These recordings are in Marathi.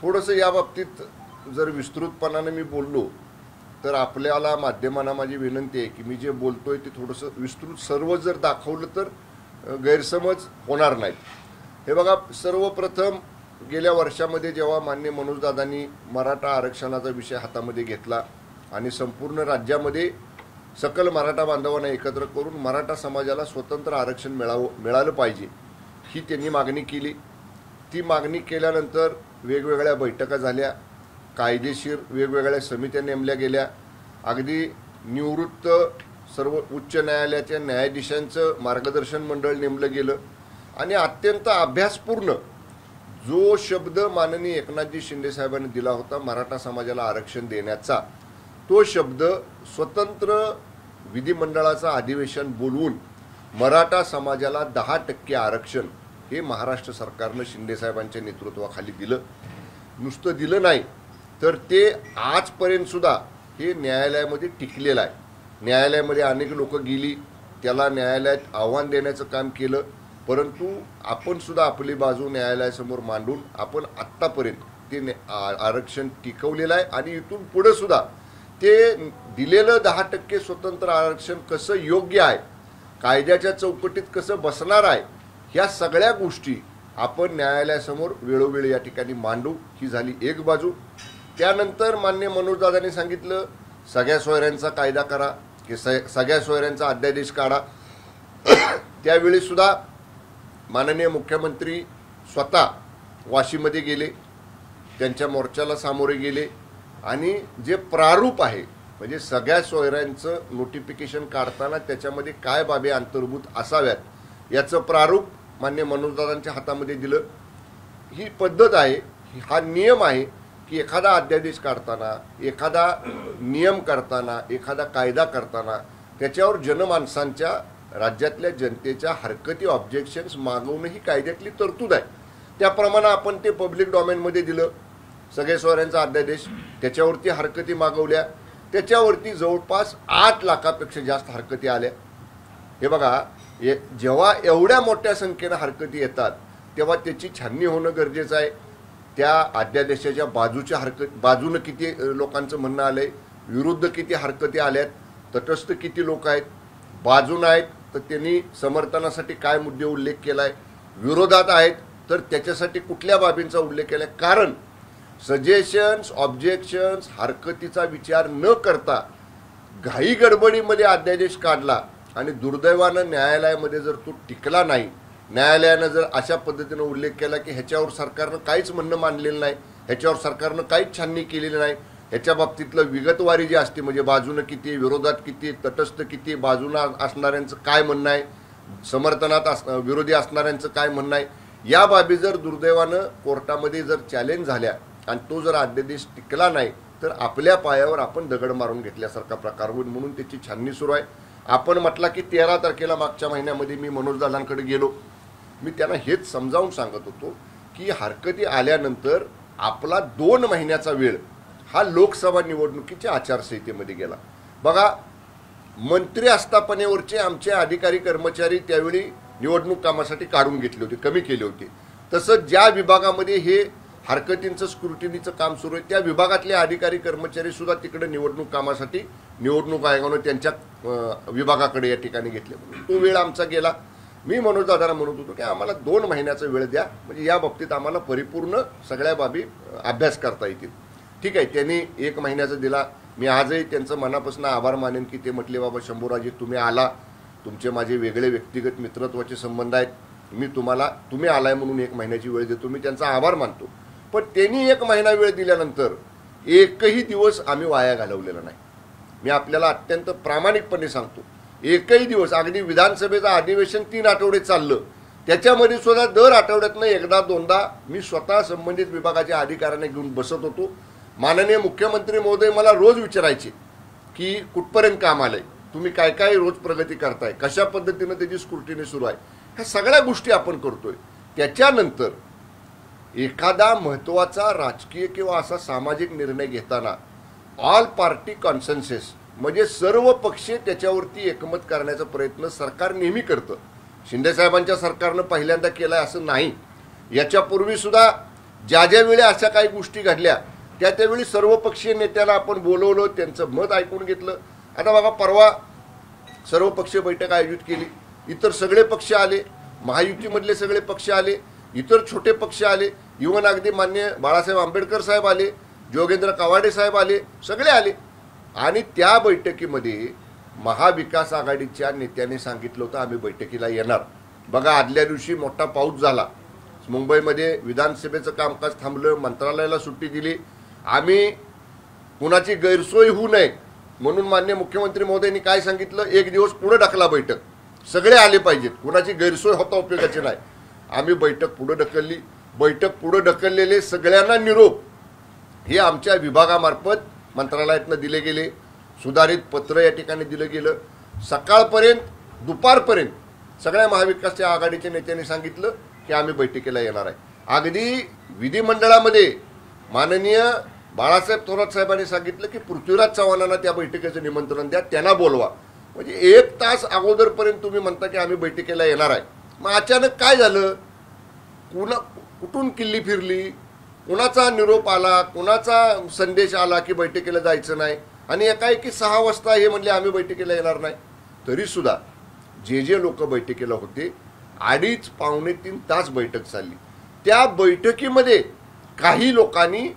थोडंसं या बाबतीत जर विस्तृतपणाने मी बोललो तर आपल्याला माध्यमांना माझी विनंती आहे की मी जे बोलतोय ते थोडंसं विस्तृत सर्व जर दाखवलं तर गैरसमज होणार नाहीत. हे बघा, सर्वप्रथम गेल्या वर्षामध्ये जेव्हा माननीय मनोजदादांनी मराठा आरक्षणाचा विषय हातामध्ये घेतला आणि संपूर्ण राज्यामध्ये सकल मराठा बांधवांना एकत्र करून मराठा समाजाला स्वतंत्र आरक्षण मिळालं पाहिजे ही त्यांनी मागणी केली. ती मागणी केल्यानंतर वेगवेगळ्या बैठका झाल्या, कायदेशीर वेगवेगळ्या समित्या नेमल्या गेल्या, अगदी निवृत्त सर्व उच्च न्यायालयाच्या न्यायाधीशांचं मार्गदर्शन मंडळ नेमलं गेलं आणि अत्यंत अभ्यासपूर्ण जो शब्द माननीय एकनाथजी शिंदे साहेबांनी दिला होता मराठा समाजाला आरक्षण देण्याचा, तो शब्द स्वतंत्र विधिमंडळाचं अधिवेशन बोलवून मराठा समाजाला 10% आरक्षण हे महाराष्ट्र सरकारनं शिंदे साहेबांच्या नेतृत्वाखाली दिलं. नुसतं दिलं नाही तर ते आजपर्यंत सुद्धा हे न्यायालयामध्ये टिकलेलं आहे. न्यायालयामध्ये अनेक लोक गेली, त्याला न्यायालयात आव्हान देण्याचं काम केलं, परंतु आपण सुद्धा आपली बाजू न्यायालयासमोर मांडून आपण आत्तापर्यंत ते आरक्षण टिकवलेलं आहे आणि इथून पुढे सुद्धा ते दिलेलं 10% स्वतंत्र आरक्षण कसं योग्य आहे, कायद्याच्या चौकटीत कसं बसणार आहे, ह्या सगळ्या गोष्टी आपण न्यायालयासमोर वेळोवेळी या ठिकाणी मांडू. ही झाली एक बाजू. त्यानंतर माननीय मनोजदादांनी सांगितलं सगळ्या सोयऱ्यांचा कायदा करा की सगळ्या सोयऱ्यांचा अध्यादेश काढा. त्यावेळी सुद्धा माननीय मुख्यमंत्री स्वतः वाशीमध्ये गेले, त्यांच्या मोर्चाला सामोरे गेले आणि जे प्रारूप आहे म्हणजे सगळ्या सोयऱ्यांचं नोटिफिकेशन काढताना त्याच्यामध्ये काय बाबी अंतर्भूत असाव्यात याचं प्रारूप मान्य मनोजदादांच्या हातामध्ये दिलं. ही पद्धत आहे, हा नियम आहे की एखादा अध्यादेश काढताना, एखादा नियम करताना, एखादा कायदा करताना त्याच्यावर जनमानसांच्या, राज्यातल्या जनतेच्या हरकती, ऑब्जेक्शन्स मागवणं ही कायद्यातली तरतूद आहे. त्याप्रमाणे आपण ते पब्लिक डॉमेनमध्ये दिलं. सगळे सोयऱ्यांचा अध्यादेश, त्याच्यावरती हरकती मागवल्या, त्याच्यावरती जवळपास 8 लाखापेक्षा जास्त हरकती आल्या. हे बघा, जेव्हा एवढ्या मोठ्या संख्येनं हरकती येतात तेव्हा त्याची छाननी होणं गरजेचं आहे. त्या अध्यादेशाच्या बाजूनं किती लोकांचं म्हणणं आलंय, विरुद्ध किती हरकती आल्यात, तटस्थ किती लोक आहेत, बाजून आहेत तर त्यांनी समर्थनासाठी काय मुद्दे उल्लेख केलाय, विरोधात आहेत तर त्याच्यासाठी कुठल्या बाबींचा उल्लेख केलाय. कारण सजेशन्स, ऑब्जेक्शन्स, हरकतीचा विचार न करता घाई गडबडीमध्ये अध्यादेश काढला आणि दुर्दैवानं न्यायालयामध्ये जर तो टिकला नाही, न्यायालयानं जर अशा पद्धतीनं उल्लेख केला की ह्याच्यावर सरकारनं काहीच म्हणणं मांडलेलं नाही, ह्याच्यावर सरकारनं काहीच छाननी केलेली नाही, ह्याच्या बाबतीतलं विगतवारी जी असते म्हणजे बाजूनं किती, विरोधात किती, तटस्थ किती, बाजूनं असणाऱ्यांचं काय म्हणणं आहे, समर्थनात विरोधी असणाऱ्यांचं काय म्हणणं आहे, या बाबी जर दुर्दैवानं कोर्टामध्ये जर चॅलेंज झाल्या आणि तो जर अध्यादेश टिकला नाही तर आपल्या पायावर आपण दगड मारून घेतल्यासारखा प्रकार होईल. म्हणून त्याची छाननी सुरू आहे. आपण म्हटलं की 13 तारखेला मागच्या महिन्यामध्ये मी मनोजदादांकडे गेलो. मी त्यांना हेच समजावून सांगत होतो की हरकती आल्यानंतर आपला 2 महिन्याचा वेळ हा लोकसभा निवडणुकीच्या आचारसंहितेमध्ये गेला. बघा, मंत्री आस्थापनेवरचे आमचे अधिकारी कर्मचारी त्यावेळी निवडणूक कामासाठी काढून घेतले होते, कमी केले होते. तसंच ज्या विभागामध्ये हे हरकतींचं स्क्रुटिनीचं काम सुरू आहे त्या विभागातले अधिकारी कर्मचारी सुद्धा तिकडे निवडणूक कामासाठी निवडणूक आयोगानं त्यांच्या विभागाकडे या ठिकाणी घेतले. तो वेळ आमचा गेला. मी मनोजदादांना म्हणत होतो की आम्हाला 2 महिन्याचा वेळ द्या, म्हणजे या बाबतीत आम्हाला परिपूर्ण सगळ्या बाबी अभ्यास करता येतील. ठीक आहे, त्यांनी 1 महिन्याचा दिला. मी आजही त्यांचं मनापासून आभार मानेन की ते म्हटले बाबा शंभूराजी तुम्ही आला, तुमचे माझे वेगळे व्यक्तिगत मित्रत्वाचे संबंध आहेत, मी तुम्ही आलाय म्हणून 1 महिन्याची वेळ देतो. मी त्यांचा आभार मानतो. पण त्यांनी 1 महिना वेळ दिल्यानंतर एकही दिवस आम्ही वाया घालवलेला नाही. मी आपल्याला अत्यंत प्रामाणिकपणे सांगतो, एकही दिवस, अगदी विधानसभेचं अधिवेशन 3 आठवडे चाललं त्याच्यामध्ये सुद्धा दर आठवड्यातनं एकदा दोनदा मी स्वतः संबंधित विभागाच्या अधिकाऱ्यांना घेऊन बसत होतो. माननीय मुख्यमंत्री महोदय मला रोज विचारायचे की कुठपर्यंत काम आलंय, तुम्ही काय काय रोज प्रगती करताय, कशा पद्धतीनं त्याची स्क्रुटिनी सुरू आहे, ह्या सगळ्या गोष्टी आपण करतोय. त्याच्यानंतर एखादा महत्त्वाचा राजकीय किंवा असा सामाजिक निर्णय घेताना ऑल पार्टी कॉन्सेन्सस म्हणजे सर्व पक्ष त्याच्यावरती एकमत करण्याचा प्रयत्न सरकार नेहमी करतं. शिंदे साहेबांच्या सरकारनं पहिल्यांदा केलाय असं नाही. याच्यापूर्वी सुद्धा ज्या ज्यावेळी अशा काही गोष्टी घडल्या त्यावेळी सर्वपक्षीय नेत्याला आपण बोलवलं, त्यांचं मत ऐकून घेतलं. आता बघा, परवा सर्वपक्षीय बैठक आयोजित केली, इतर सगळे पक्ष आले, महायुतीमधले सगळे पक्ष आले, इतर छोटे पक्ष आले, इव्हन अगदी मान्य बाळासाहेब आंबेडकर साहेब आले, जोगेंद्र कवाडे साहेब आले, सगळे आले. आणि त्या बैठकीमध्ये महाविकास आघाडीच्या नेत्याने सांगितलं होतं आम्ही बैठकीला येणार. बघा, आदल्या दिवशी मोठा पाऊस झाला, मुंबईमध्ये विधानसभेचं कामकाज थांबलं, मंत्रालयाला सुट्टी दिली. आम्ही कुणाची गैरसोय होऊ नये म्हणून माननीय मुख्यमंत्री महोदयांनी काय सांगितलं, एक दिवस पुढे ढकला बैठक, सगळे आले पाहिजेत, कुणाची गैरसोय होता उपयोगाची नाही. आम्ही बैठक पुढे ढकलली. बैठक पुढे ढकललेले सगळ्यांना निरोप हे आमच्या विभागामार्फत मंत्रालयातनं दिले गेले, सुधारित पत्र या ठिकाणी दिलं गेलं. सकाळपर्यंत दुपारपर्यंत सगळ्या महाविकास आघाडीच्या नेत्यांनी सांगितलं की आम्ही बैठकीला येणार आहे. अगदी विधिमंडळामध्ये माननीय बाळासाहेब थोरात साहेबांनी सांगितलं की पृथ्वीराज चव्हाणांना त्या बैठकीचं निमंत्रण द्या, त्यांना बोलवा. म्हणजे 1 तास अगोदरपर्यंत तुम्ही म्हणता की आम्ही बैठकीला येणार आहे. मग अचानक काय झालं, कुठून किल्ली फिरली, कुणाचा निरोप आला, कुणाचा संदेश आला की बैठकीला जायचं नाही, आणि एकाएकी 6 वाजता हे म्हणले आम्ही बैठकीला येणार नाही. तरीसुद्धा जे लोक बैठकीला होते 2.5 पावणे 3 तास बैठक चालली. त्या बैठकीमध्ये काही लोकांनी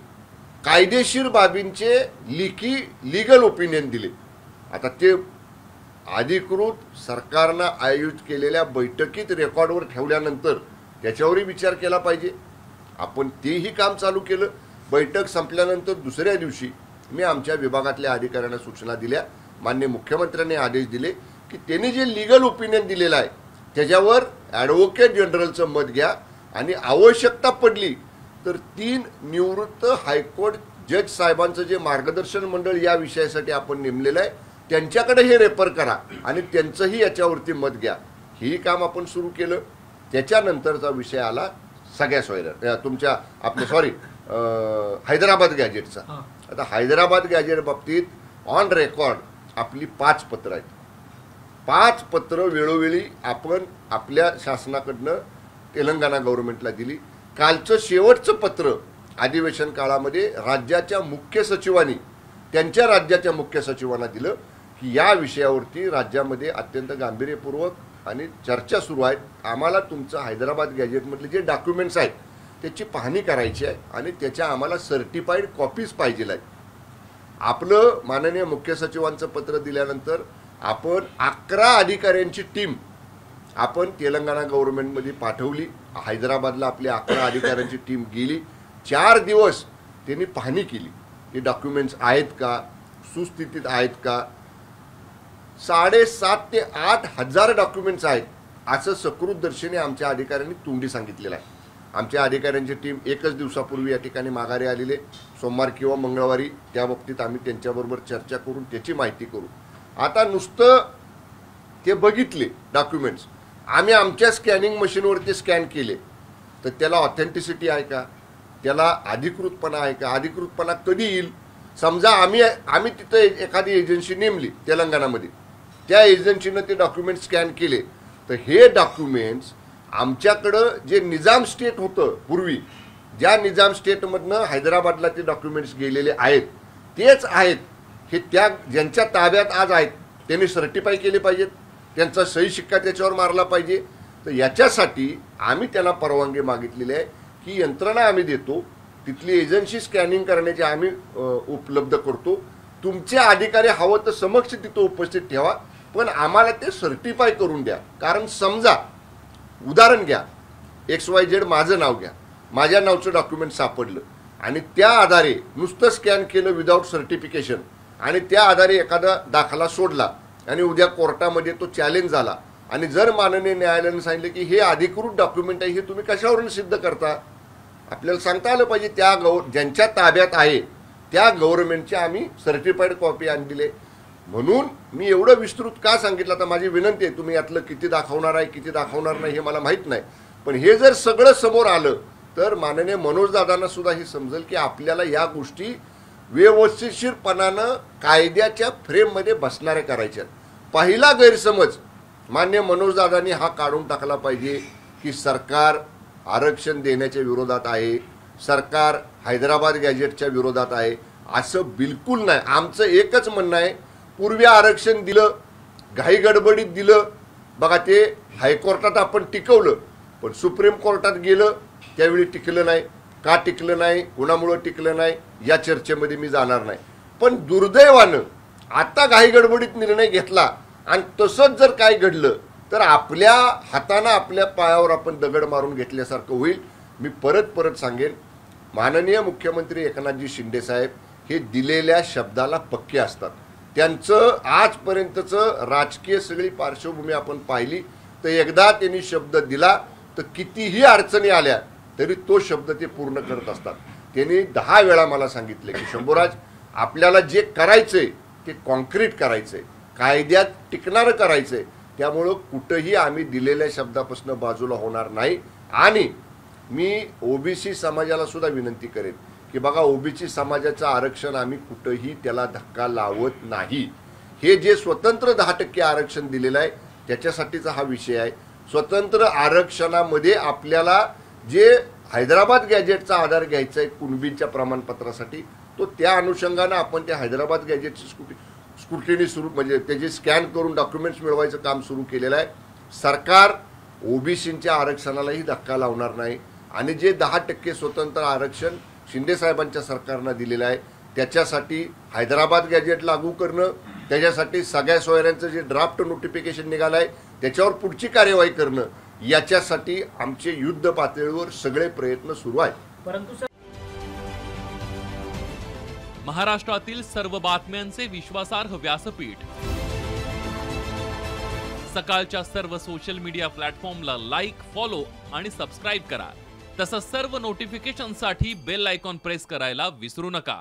कायदेशीर बाबींचे लीगल ओपिनियन दिले. आता ते अधिकृत सरकारनं आयोजित केलेल्या बैठकीत रेकॉर्डवर ठेवल्यानंतर त्याच्यावरही विचार केला पाहिजे. आपण तेही काम चालू केलं. बैठक संपल्यानंतर दुसऱ्या दिवशी मी आमच्या विभागातल्या अधिकाऱ्यांना सूचना दिल्या, माननीय मुख्यमंत्र्यांनी आदेश दिले की त्यांनी जे लीगल ओपिनियन दिलेलं आहे त्याच्यावर ॲडव्होकेट जनरलचं मत घ्या, आणि आवश्यकता पडली तर 3 निवृत्त हायकोर्ट जज साहेबांचं जे मार्गदर्शन मंडळ या विषयासाठी आपण नेमलेलं आहे त्यांच्याकडे हे रेफर करा आणि त्यांचंही याच्यावरती मत घ्या. ही काम आपण सुरू केलं. त्याच्यानंतरचा विषय आला सगळ्या सोयऱ्या तुमच्या हैदराबाद गॅजेटचा. आता हैदराबाद गॅजेट बाबतीत ऑन रेकॉर्ड आपली 5 पत्र आहेत. 5 पत्र वेळोवेळी आपण आपल्या शासनाकडनं तेलंगणा गव्हर्नमेंटला दिली. कालचं शेवटचं पत्र अधिवेशन काळामध्ये राज्याच्या मुख्य सचिवांनी त्यांच्या राज्याच्या मुख्य सचिवांना दिलं की या विषयावरती राज्यामध्ये अत्यंत गांभीर्यपूर्वक आणि चर्चा सुरू आहेत. आम्हाला तुमचं हैदराबाद गॅजेटमधले जे डॉक्युमेंट्स आहेत त्याची पाहणी करायची आहे आणि त्याच्या आम्हाला सर्टिफाईड कॉपीज पाहिजे आहेत. आपलं माननीय मुख्य सचिवांचं पत्र दिल्यानंतर आपण 11 अधिकाऱ्यांची टीम आपण तेलंगणा गव्हर्नमेंटमध्ये पाठवली. हैदराबादला आपल्या 11 अधिकाऱ्यांची टीम गेली. 4 दिवस त्यांनी पाहणी केली की डॉक्युमेंट्स आहेत का, सुस्थितीत आहेत का. 7,500 ते 8,000 डॉक्युमेंट्स आहेत असं सकृतदर्शनी आमच्या अधिकाऱ्यांनी तोंडी सांगितलेलं आहे. आमच्या अधिकाऱ्यांची टीम एकच दिवसापूर्वी या ठिकाणी माघारी आलेले, सोमवार किंवा मंगळवारी त्या बाबतीत आम्ही त्यांच्याबरोबर चर्चा करून त्याची माहिती करू. आता नुसतं ते बघितले डॉक्युमेंट्स, आम्ही आमच्या स्कॅनिंग मशीनवरती स्कॅन केले, तर त्याला ऑथेंटिसिटी आहे का, त्याला अधिकृतपणा आहे का, अधिकृतपणा कधी येईल. समजा आम्ही तिथं एखादी एजन्सी नेमली तेलंगणामध्ये, त्या एजन्सीनं ते डॉक्युमेंट स्कॅन केले, तर हे डॉक्युमेंट्स आमच्याकडं जे निजाम स्टेट होतं पूर्वी, ज्या निजाम स्टेटमधनं हैदराबादला ते डॉक्युमेंट्स गेलेले आहेत तेच आहेत. हे त्या ज्यांच्या ताब्यात आज आहेत त्यांनी सर्टिफाय केले पाहिजेत, त्यांचा सही शिक्का त्याच्यावर मारला पाहिजे. तर याच्यासाठी आम्ही त्यांना परवानगी मागितलेली आहे की यंत्रणा आम्ही देतो, तिथली एजन्सी स्कॅनिंग करण्याची आम्ही उपलब्ध करतो. तुमचे अधिकारी हवं तर समक्ष तिथं उपस्थित ठेवा, पण आम्हाला ते सर्टिफाय करून द्या. कारण समजा उदाहरण घ्या, XYZ माझं नाव घ्या, माझ्या नावचं डॉक्युमेंट सापडलं आणि त्या आधारे नुसतं स्कॅन केलं विदाऊट सर्टिफिकेशन आणि त्या आधारे एखादा दाखला सोडला आणि उद्या कोर्टामध्ये तो चॅलेंज झाला आणि जर माननीय न्यायालयाने सांगितलं की हे अधिकृत डॉक्युमेंट आहे, हे तुम्ही कशावरून सिद्ध करता. आपल्याला सांगता आलं पाहिजे त्या ज्यांच्या ताब्यात आहे त्या गव्हर्नमेंटची आम्ही सर्टिफाईड कॉपी आणलेली आहे. म्हणून मी एवढं विस्तृत का सांगितलं, तर माझी विनंती आहे, तुम्ही यातलं किती दाखवणार आहे किती दाखवणार नाही हे मला माहीत नाही, पण हे जर सगळं समोर आलं तर माननीय मनोज दादांना सुद्धा हे समजेल की आपल्याला या गोष्टी व्यवस्थितशीरपणानं कायद्याच्या फ्रेममध्ये बसणाऱ्या करायच्या. पहिला गैरसमज मान्य मनोज दादांनी हा काढून टाकला पाहिजे की सरकार आरक्षण देण्याच्या विरोधात आहे, सरकार हैदराबाद गॅजेटच्या विरोधात आहे असं बिलकुल नाही. आमचं एकच म्हणणं आहे, पूर्वी आरक्षण दिलं, घाई गडबडीत दिलं. बघा ते हायकोर्टात आपण टिकवलं, पण सुप्रीम कोर्टात गेलं त्यावेळी टिकलं नाही. का टिकलं नाही, कुणामुळं टिकलं नाही या चर्चेमध्ये मी जाणार नाही. पण दुर्दैवानं आता घाई गडबडीत निर्णय घेतला आणि तसंच जर काय घडलं तर आपल्या हातानं आपल्या पायावर आपण दगड मारून घेतल्यासारखं होईल. मी परत सांगेन, माननीय मुख्यमंत्री एकनाथजी शिंदे साहेब हे दिलेल्या शब्दाला पक्के असतात. त्यांचं आजपर्यंतचं राजकीय सगळी पार्श्वभूमी आपण पाहिली तर एकदा त्यांनी शब्द दिला तर कितीही अडचणी आल्या तरी तो शब्द ते पूर्ण करत असतात. त्यांनी 10 वेळा मला सांगितले की शंभूराज, आपल्याला जे करायचंय ते कॉन्क्रीट करायचंय, कायद्यात टिकणारं करायचंय. त्यामुळं कुठंही आम्ही दिलेल्या शब्दापासून बाजूला होणार नाही. आणि मी ओबीसी समाजाला सुद्धा विनंती करेन की बघा, ओबीसी समाजाचं आरक्षण आम्ही कुठंही त्याला धक्का लावत नाही. हे जे स्वतंत्र 10% आरक्षण दिलेलं आहे त्याच्यासाठीचा हा विषय आहे. स्वतंत्र आरक्षणामध्ये आपल्याला जे हैदराबाद गॅजेटचा आधार घ्यायचा आहे कुणबींच्या प्रमाणपत्रासाठी, तो त्या अनुषंगानं आपण त्या हैदराबाद गॅजेटची स्क्रुटिनी सुरू, म्हणजे त्याचे स्कॅन करून डॉक्युमेंट्स मिळवायचं काम सुरू केलेलं आहे. सरकार ओबीसीच्या आरक्षणालाही धक्का लावणार नाही. आणि जे 10% स्वतंत्र आरक्षण शिंदे साहेबांच्या सरकारनं दिलेलं आहे त्याच्यासाठी हैदराबाद गॅजेट लागू करणं, त्याच्यासाठी सगळ्या सोयऱ्यांचं जे ड्राफ्ट नोटिफिकेशन निघालं आहे त्याच्यावर पुढची कार्यवाही करणं, याच्यासाठी आमचे युद्ध पातळीवर सगळे प्रयत्न सुरू आहेत. परंतु महाराष्ट्रातील सर्व बातम्यांचे विश्वासार्ह व्यासपीठ, सकाळच्या सर्व सोशल मीडिया प्लॅटफॉर्मला लाईक, फॉलो आणि सबस्क्राईब करा. तसंच सर्व नोटिफिकेशनसाठी बेल आयकॉन प्रेस करायला विसरू नका.